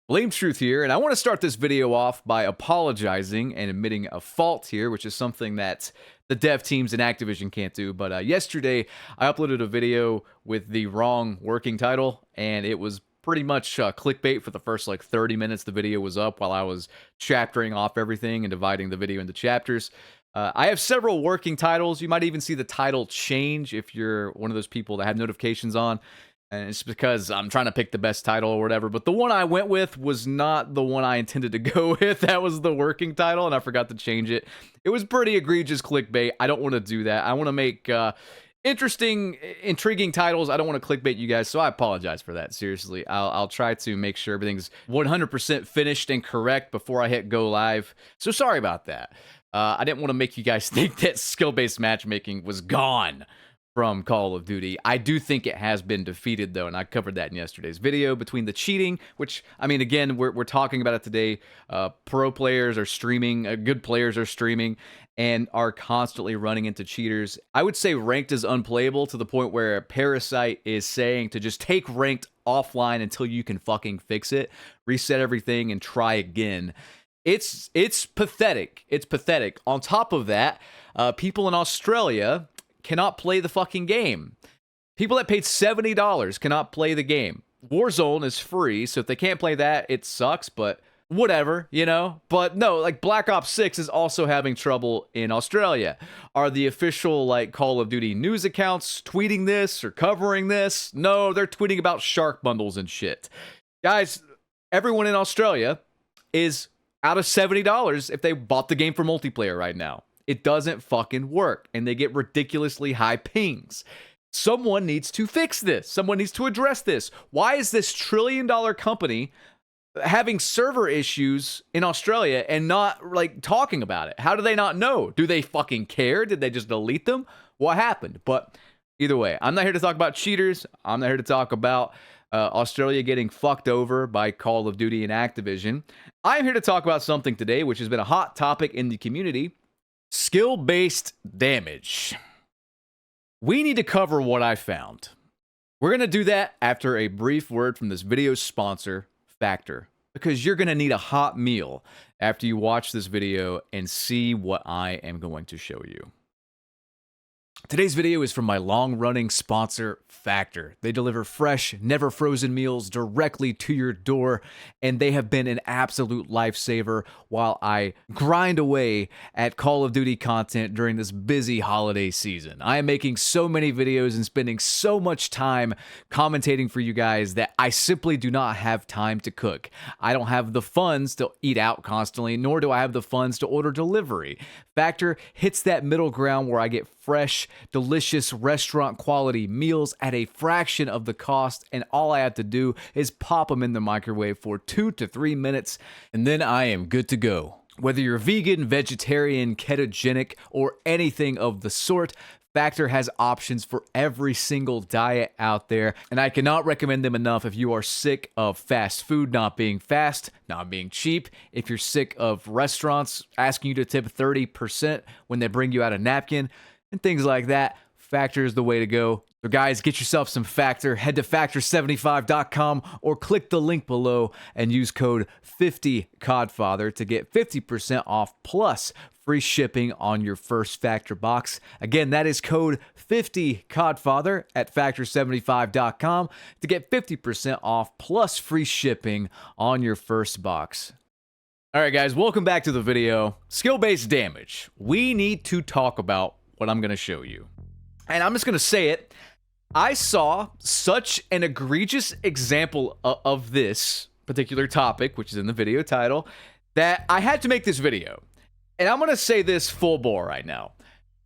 Blame Truth here, and I want to start this video off by apologizing and admitting a fault here, which is something that the dev teams in Activision can't do. But yesterday, I uploaded a video with the wrong working title, and it was pretty much clickbait for the first like 30 minutes the video was up while I was chaptering off everything and dividing the video into chapters. I have several working titles. You might even see the title change if you're one of those people that have notifications on. And it's because I'm trying to pick the best title or whatever. But the one I went with was not the one I intended to go with. That was the working title, and I forgot to change it. It was pretty egregious clickbait. I don't want to do that. I want to make interesting, intriguing titles. I don't want to clickbait you guys, so I apologize for that. Seriously, I'll try to make sure everything's 100% finished and correct before I hit go live. So sorry about that. I didn't want to make you guys think that skill-based matchmaking was gone from Call of Duty. I do think it has been defeated, though, and I covered that in yesterday's video. Between the cheating, which, I mean, again, we're talking about it today. Pro players are streaming, good players are streaming, and are constantly running into cheaters. I would say ranked is unplayable to the point where Parasite is saying to just take ranked offline until you can fucking fix it, reset everything, and try again. It's pathetic. It's pathetic. On top of that, people in Australia cannot play the fucking game. People that paid $70 cannot play the game. Warzone is free, so if they can't play that, it sucks, but whatever, you know? But no, like Black Ops 6 is also having trouble in Australia. Are the official like Call of Duty news accounts tweeting this or covering this? No, they're tweeting about shark bundles and shit. Guys, everyone in Australia is out of $70 if they bought the game for multiplayer right now. It doesn't fucking work, and they get ridiculously high pings. Someone needs to fix this. Someone needs to address this. Why is this trillion-dollar company having server issues in Australia and not, like, talking about it? How do they not know? Do they fucking care? Did they just delete them? What happened? But either way, I'm not here to talk about cheaters. I'm not here to talk about Australia getting fucked over by Call of Duty and Activision. I'm here to talk about something today, which has been a hot topic in the community. Skill-based damage. We need to cover what I found. We're going to do that after a brief word from this video's sponsor, Factor, because you're going to need a hot meal after you watch this video and see what I am going to show you. Today's video is from my long-running sponsor, Factor. They deliver fresh, never frozen meals directly to your door, and they have been an absolute lifesaver while I grind away at Call of Duty content during this busy holiday season. I am making so many videos and spending so much time commentating for you guys that I simply do not have time to cook. I don't have the funds to eat out constantly, nor do I have the funds to order delivery. Factor hits that middle ground where I get fresh, delicious restaurant quality meals at a fraction of the cost, and all I have to do is pop them in the microwave for 2 to 3 minutes, and then I am good to go. Whether you're vegan, vegetarian, ketogenic, or anything of the sort, Factor has options for every single diet out there, and I cannot recommend them enough if you are sick of fast food not being fast, not being cheap, if you're sick of restaurants asking you to tip 30% when they bring you out a napkin, and things like that. Factor is the way to go. So guys, get yourself some Factor. Head to factor75.com or click the link below and use code 50CODFATHER to get 50% off plus free shipping on your first Factor box. Again, that is code 50CODFATHER at factor75.com to get 50% off plus free shipping on your first box. All right, guys, welcome back to the video. Skill-based damage. We need to talk about what I'm going to show you. And I'm just going to say it. I saw such an egregious example of this particular topic, which is in the video title, that I had to make this video. And I'm going to say this full bore right now.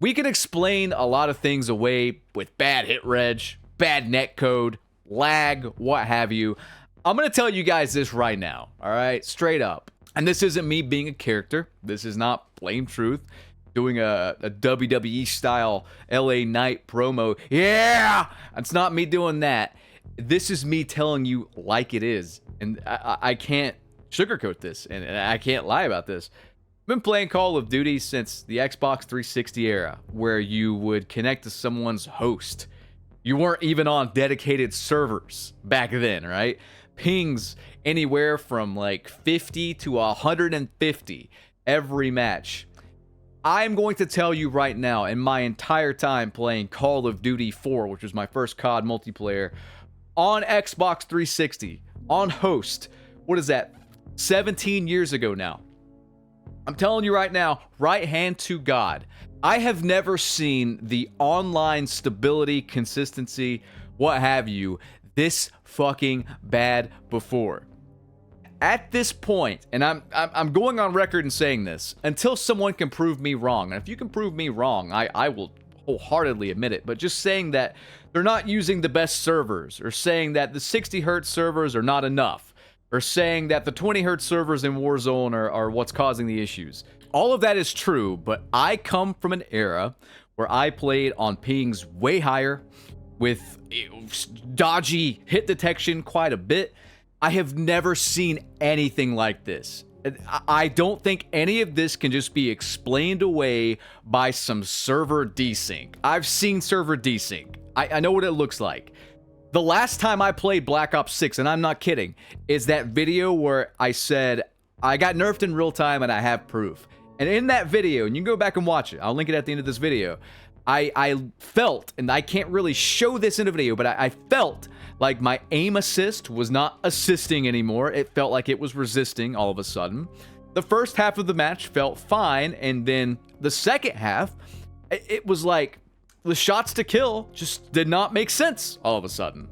We can explain a lot of things away with bad hit reg, bad netcode, lag, what have you. I'm going to tell you guys this right now, all right? Straight up. And this isn't me being a character. This is not Blame Truth doing a WWE style LA Knight promo. Yeah, it's not me doing that. This is me telling you like it is. And I can't sugarcoat this, and I can't lie about this. I've been playing Call of Duty since the Xbox 360 era, where you would connect to someone's host. You weren't even on dedicated servers back then, right? pings anywhere from like 50 to 150 every match. I'm going to tell you right now, in my entire time playing Call of Duty 4, which was my first COD multiplayer, on Xbox 360, on host, what is that, 17 years ago now. I'm telling you right now, right hand to God, I have never seen the online stability, consistency, what have you, this fucking bad before. At this point, and I'm going on record and saying this, until someone can prove me wrong, and if you can prove me wrong, I will wholeheartedly admit it, but just saying that they're not using the best servers, or saying that the 60 hertz servers are not enough, or saying that the 20 hertz servers in Warzone are what's causing the issues. All of that is true, but I come from an era where I played on pings way higher, with dodgy hit detection quite a bit. I have never seen anything like this. I don't think any of this can just be explained away by some server desync. I've seen server desync. I know what it looks like. The last time I played Black Ops 6, and I'm not kidding, is that video where I said I got nerfed in real time and I have proof. And in that video, and you can go back and watch it, I'll link it at the end of this video, I felt, and I can't really show this in a video, but I felt like my aim assist was not assisting anymore. It felt like it was resisting all of a sudden. The first half of the match felt fine, and then the second half, it was like the shots to kill just did not make sense all of a sudden.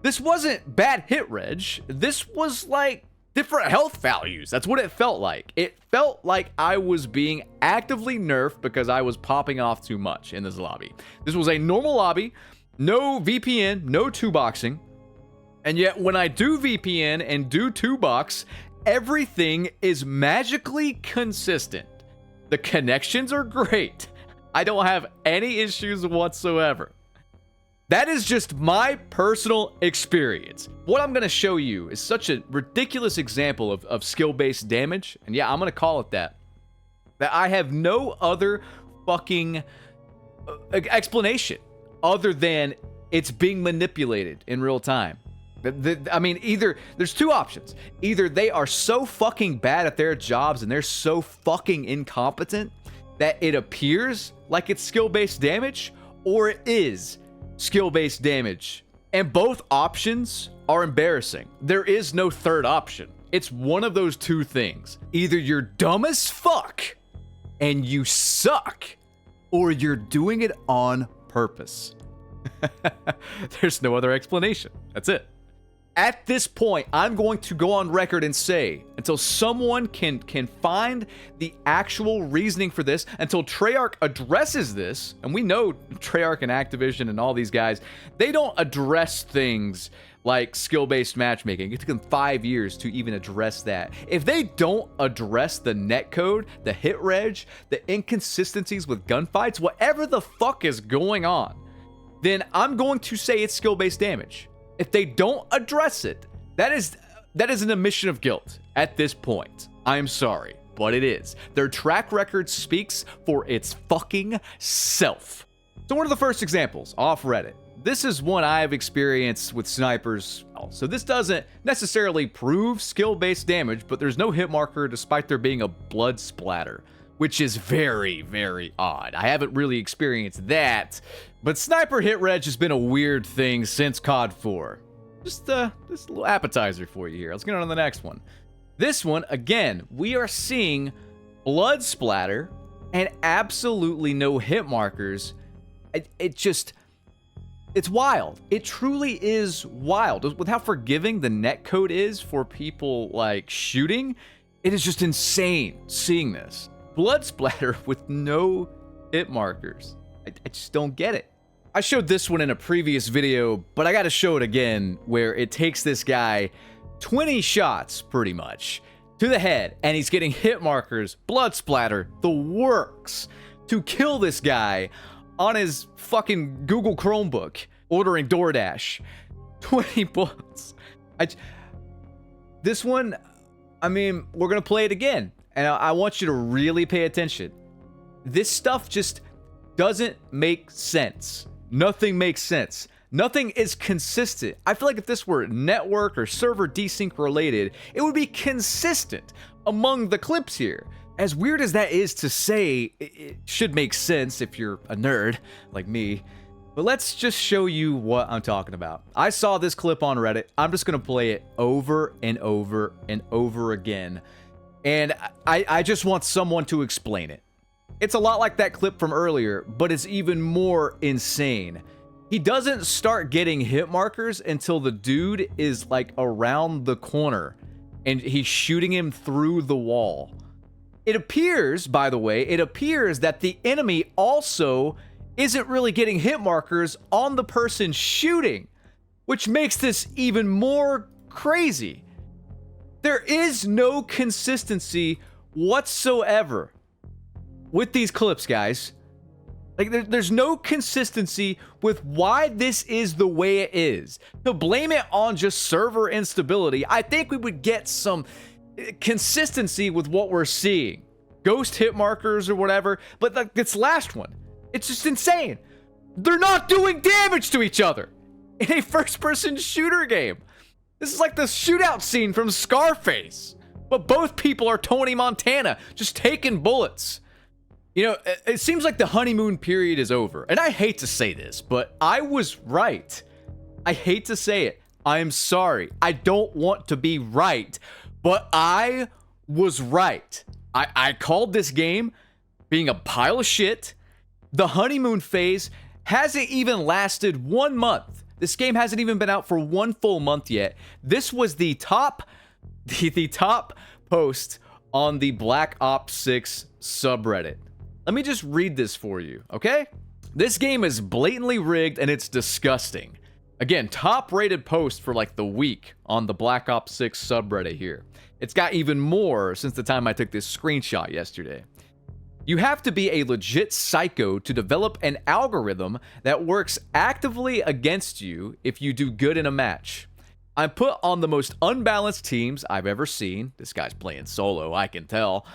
This wasn't bad hit reg. This was like different health values. That's what it felt like. It felt like I was being actively nerfed because I was popping off too much in this lobby. This was a normal lobby, no VPN, no two-boxing. And yet when I do VPN and do two-box, everything is magically consistent. The connections are great. I don't have any issues whatsoever. That is just my personal experience. What I'm going to show you is such a ridiculous example of skill-based damage, and yeah, I'm going to call it that I have no other fucking explanation other than it's being manipulated in real time. I mean, either there's two options. Either they are so fucking bad at their jobs and they're so fucking incompetent that it appears like it's skill-based damage, or it is skill-based damage. And both options are embarrassing. There is no third option. It's one of those two things. Either you're dumb as fuck and you suck, or you're doing it on purpose. There's no other explanation. That's it. At this point, I'm going to go on record and say, until someone can find the actual reasoning for this, until Treyarch addresses this, and we know Treyarch and Activision and all these guys, they don't address things like skill-based matchmaking. It took them 5 years to even address that. If they don't address the netcode, the hit reg, the inconsistencies with gunfights, whatever the fuck is going on, then I'm going to say it's skill-based damage. If they don't address it, that is an admission of guilt at this point. I'm sorry, but it is. Their track record speaks for its fucking self. So one of the first examples off Reddit. This is one I've experienced with snipers. So this doesn't necessarily prove skill-based damage, but there's no hit marker despite there being a blood splatter, which is very, very odd. I haven't really experienced that, but sniper hit reg has been a weird thing since COD 4. Just a little appetizer for you here. Let's get on to the next one. This one, again, we are seeing blood splatter and absolutely no hit markers. It's wild. It truly is wild. With how forgiving the netcode is for people like shooting, it is just insane seeing this. Blood splatter with no hit markers. I just don't get it. I showed this one in a previous video, but I gotta show it again, where it takes this guy 20 shots, pretty much, to the head, and he's getting hit markers, blood splatter, the works, to kill this guy on his fucking Google Chromebook, ordering DoorDash. 20 bullets. This one, I mean, we're gonna play it again. And I want you to really pay attention. This stuff just doesn't make sense. Nothing makes sense. Nothing is consistent. I feel like if this were network or server desync related, it would be consistent among the clips here. As weird as that is to say, it should make sense if you're a nerd like me. But let's just show you what I'm talking about. I saw this clip on Reddit. I'm just going to play it over and over and over again. And I just want someone to explain it. It's a lot like that clip from earlier, but it's even more insane. He doesn't start getting hit markers until the dude is like around the corner and he's shooting him through the wall. It appears, by the way, that the enemy also isn't really getting hit markers on the person shooting, which makes this even more crazy. There is no consistency whatsoever with these clips, guys. Like, there's no consistency with why this is the way it is. To blame it on just server instability, I think we would get some consistency with what we're seeing. Ghost hit markers or whatever, but like this last one, it's just insane. They're not doing damage to each other in a first-person shooter game. This is like the shootout scene from Scarface, but both people are Tony Montana, just taking bullets. You know, it seems like the honeymoon period is over, and I hate to say this, but I was right. I hate to say it. I'm sorry. I don't want to be right, but I was right. I called this game being a pile of shit. The honeymoon phase hasn't even lasted 1 month. This game hasn't even been out for 1 full month yet. This was the top post on the Black Ops 6 subreddit. Let me just read this for you, okay? This game is blatantly rigged and it's disgusting. Again, top rated post for like the week on the Black Ops 6 subreddit here. It's got even more since the time I took this screenshot yesterday. You have to be a legit psycho to develop an algorithm that works actively against you if you do good in a match. I'm put on the most unbalanced teams I've ever seen. This guy's playing solo, I can tell.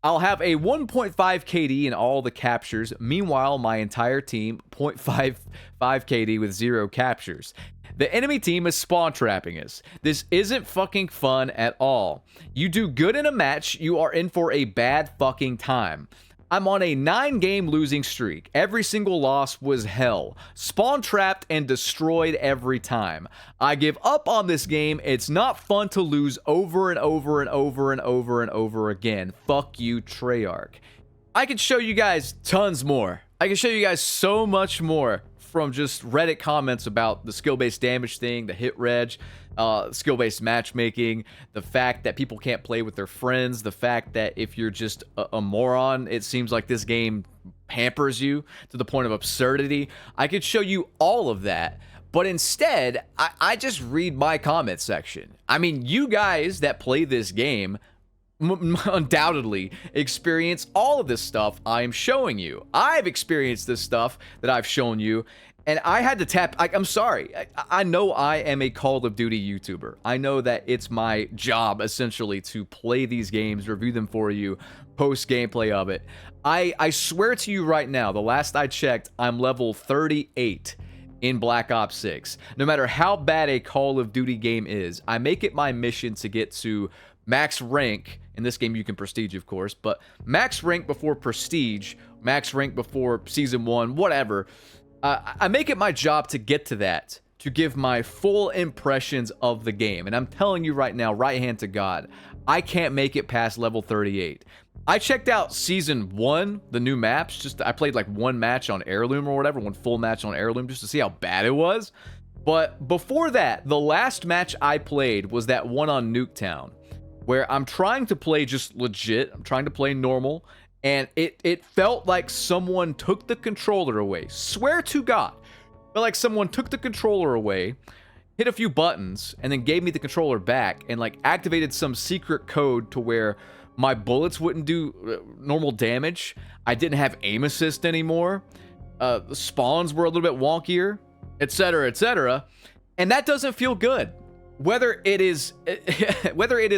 I'll have a 1.5 KD in all the captures. Meanwhile, my entire team, 0.55 KD with 0 captures. The enemy team is spawn trapping us. This isn't fucking fun at all. You do good in a match, you are in for a bad fucking time. I'm on a 9-game losing streak. Every single loss was hell. Spawn trapped and destroyed every time. I give up on this game. It's not fun to lose over and over and over and over and over again. Fuck you, Treyarch. I could show you guys tons more. I can show you guys so much more from just Reddit comments about the skill-based damage thing, the hit reg, skill-based matchmaking, the fact that people can't play with their friends, the fact that if you're just a moron, it seems like this game hampers you to the point of absurdity. I could show you all of that, but instead, I just read my comment section. I mean, you guys that play this game undoubtedly experience all of this stuff I'm showing you. I've experienced this stuff that I've shown you, and I had to tap. I'm sorry. I know I am a Call of Duty YouTuber. I know that it's my job essentially to play these games, review them for you, post gameplay of it. I swear to you right now, the last I checked, I'm level 38 in Black Ops 6. No matter how bad a Call of Duty game is, I make it my mission to get to max rank. In this game, you can prestige, of course, but max rank before prestige, max rank before season 1, whatever. I make it my job to get to that, to give my full impressions of the game. And I'm telling you right now, right hand to God, I can't make it past level 38. I checked out season 1, the new maps. I played like 1 match on Heirloom or whatever, 1 full match on Heirloom just to see how bad it was. But before that, the last match I played was that one on Nuketown, where I'm trying to play just legit. I'm trying to play normal, and it felt like someone took the controller away. Swear to God. Felt like someone took the controller away, hit a few buttons, and then gave me the controller back, and like activated some secret code to where my bullets wouldn't do normal damage. I didn't have aim assist anymore. The spawns were a little bit wonkier, etc., etc. And that doesn't feel good. Whether it is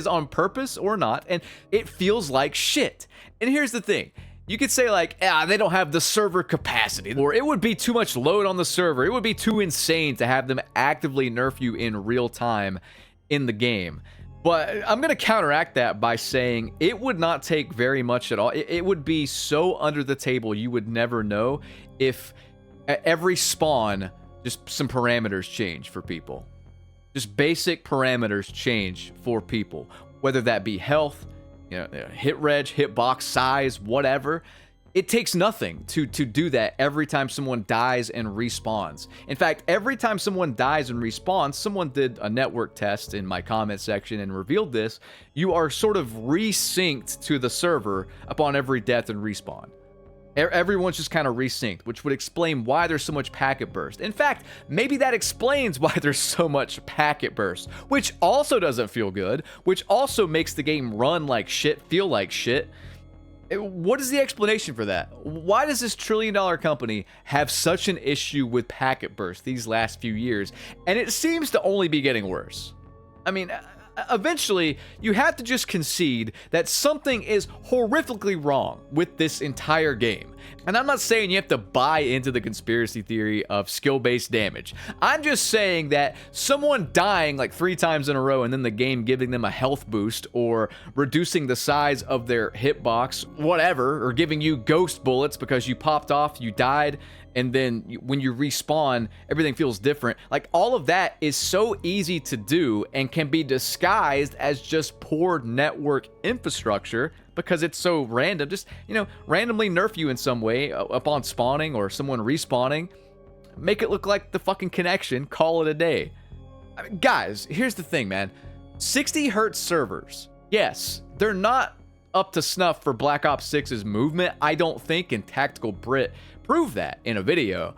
on purpose or not, and it feels like shit. And here's the thing. you could say like, they don't have the server capacity, or it would be too much load on the server. It would be too insane to have them actively nerf you in real time in the game. But I'm going to counteract that by saying it would not take very much at all. It would be so under the table you would never know if at every spawn just some parameters change for people. Just basic parameters change for people, whether that be health, hit reg, hitbox size, whatever. It takes nothing to do that every time someone dies and respawns. In fact, every time someone dies and respawns, someone did a network test in my comment section and revealed this, you are sort of resynced to the server upon every death and respawn. Everyone's just kind of resynced, which would explain why there's so much packet burst. In fact, maybe that explains why there's so much packet burst, which also doesn't feel good, which also makes the game run like shit, feel like shit. What is the explanation for that? Why does this trillion-dollar company have such an issue with packet burst these last few years? And it seems to only be getting worse. I mean, eventually, you have to just concede that something is horrifically wrong with this entire game. And I'm not saying you have to buy into the conspiracy theory of skill-based damage. I'm just saying that someone dying like 3 times in a row and then the game giving them a health boost or reducing the size of their hitbox, whatever, or giving you ghost bullets because you popped off, you died, and then when you respawn, everything feels different. Like, all of that is so easy to do and can be disguised as just poor network infrastructure because it's so random. Just, randomly nerf you in some way upon spawning or someone respawning. Make it look like the fucking connection. Call it a day. I mean, guys, here's the thing, man. 60 hertz servers. Yes, they're not up to snuff for Black Ops 6's movement, I don't think, and Tactical Brit prove that in a video.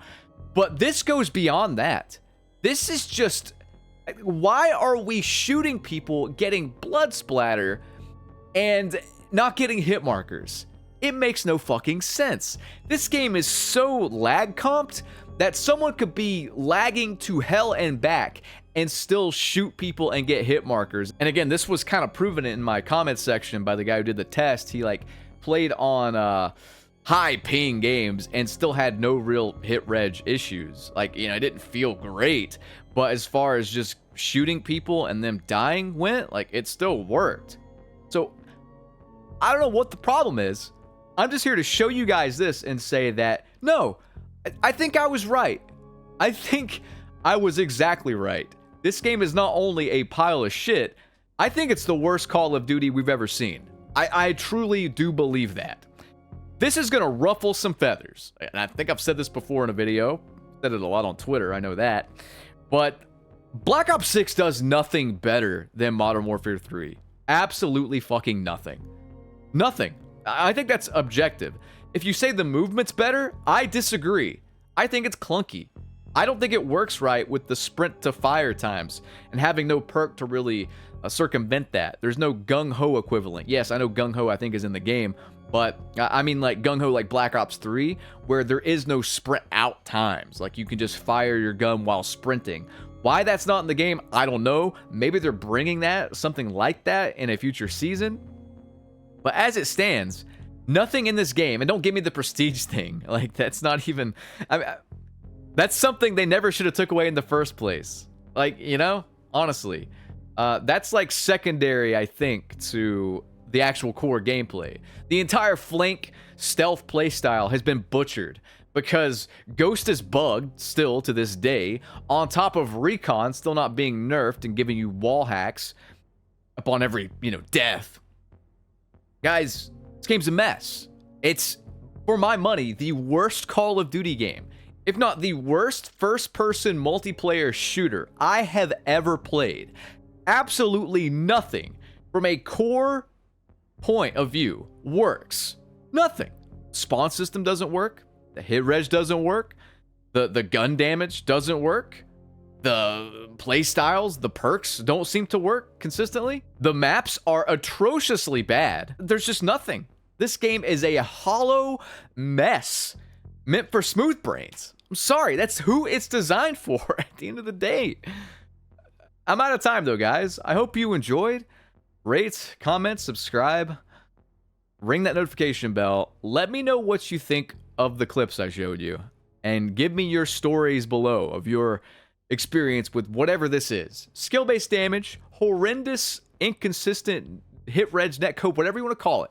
But this goes beyond that. This is just, why are we shooting people, getting blood splatter, and not getting hit markers? It makes no fucking sense. This game is so lag comped that someone could be lagging to hell and back and still shoot people and get hit markers. And again, this was kind of proven in my comment section by the guy who did the test. He played on high ping games and still had no real hit reg issues. It didn't feel great, but as far as just shooting people and them dying went, it still worked. So I don't know what the problem is. I'm just here to show you guys this and say that, no, I think I was right. I think I was exactly right. This game is not only a pile of shit, I think it's the worst Call of Duty we've ever seen. I truly do believe that. This is gonna ruffle some feathers, and I think I've said this before in a video. Said it a lot on Twitter, I know that. But Black Ops 6 does nothing better than Modern Warfare 3. Absolutely fucking nothing. Nothing. I think that's objective. If you say the movement's better, I disagree. I think it's clunky. I don't think it works right with the sprint to fire times and having no perk to really circumvent that. There's no gung-ho equivalent. Yes, I know gung-ho I think is in the game, but I mean gung-ho like Black Ops 3, where there is no sprint out times. You can just fire your gun while sprinting. Why that's not in the game, I don't know. Maybe they're bringing something like that in a future season. But as it stands, nothing in this game, and don't give me the prestige thing. That's not even, that's something they never should have took away in the first place. Honestly. That's secondary, I think, to the actual core gameplay. The entire flank stealth playstyle has been butchered because Ghost is bugged still to this day, on top of Recon still not being nerfed and giving you wall hacks upon every, death. Guys, this game's a mess. It's, for my money, the worst Call of Duty game, if not the worst first-person multiplayer shooter I have ever played. Absolutely nothing from a core point of view works. Nothing. Spawn system doesn't work. The hit reg doesn't work. The gun damage doesn't work. The playstyles, the perks don't seem to work consistently. The maps are atrociously bad. There's just nothing. This game is a hollow mess meant for smooth brains. I'm sorry, that's who it's designed for at the end of the day. I'm out of time though, guys. I hope you enjoyed. Rate, comment, subscribe. ring that notification bell. Let me know what you think of the clips I showed you, and give me your stories below of your experience with whatever this is. Skill-based damage, horrendous, inconsistent hit reg, netcode, whatever you want to call it.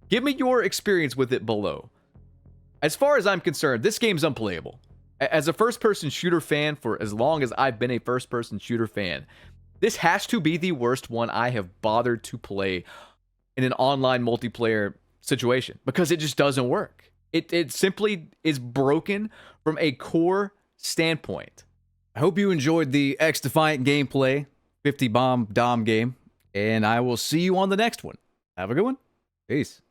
Give me your experience with it below. As far as I'm concerned, this game's unplayable. As a first-person shooter fan, for as long as I've been a first-person shooter fan, this has to be the worst one I have bothered to play in an online multiplayer situation, because it just doesn't work. It simply is broken from a core standpoint. I hope you enjoyed the XDefiant gameplay, 50 bomb Dom game, and I will see you on the next one. Have a good one. Peace.